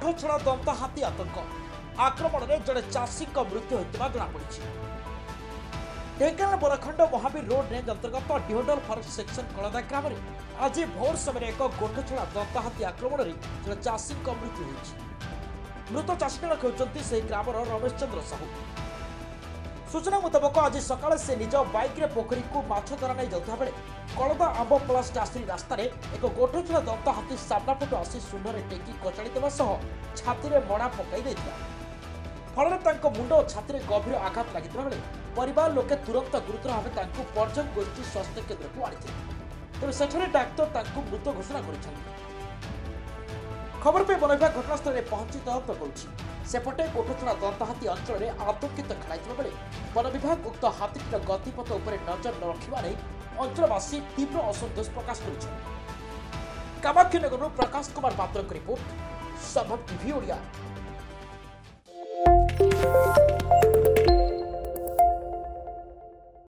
गोठछड़ा दंत हाथी आतंक आक्रमण में जड़े चाषी मृत्यु होता जमापड़ी। ढेंकानाल बरखंड महावीर रोड रेंज अंतर्गत डिहोडल फॉरेस्ट सेक्शन कलदा ग्राम में आज भोर समय एक गोठछड़ा दंत हाथी आक्रमण में जड़े चाषी मृत्यु होती। मृत चाषी जनक होती से ग्रामर रमेश चंद्र साहू। सूचना मुताबक आज सकाଳେ से निज बाइक रे पोखरी को माछ धरा नहीं जाता बेले कलदा आंबपला स्टासरी रास्तार एक गोठछड़ा दंत हाथी सामना पटु आसी शून्य टेकी कचाड़ी देवा सह छाती में मड़ा पकाई देथिला। फल मुंड और छाती में गभीर आघात लगी बेले परिवार लोके तुरंत गुरुतर भाव पर्जन गोष्ठी स्वास्थ्य केन्द्र को आनी तेज सेठे डाक्तर मृत घोषणा कर खबर पे वन विभाग घटनास्थल में पहुंची तदंत करुपटे गोठछड़ा दंत हाथी अंचल में आतंकित खेलाई बेले वन विभाग उक्त हाथीटीर गतिपथ उपर नजर न रखा नहीं अंचलवासी तीव्र असंतोष प्रकाश कर। कामाक्षीनगर प्रकाश कुमार पात्र रिपोर्ट संभव टीवी ओडिया।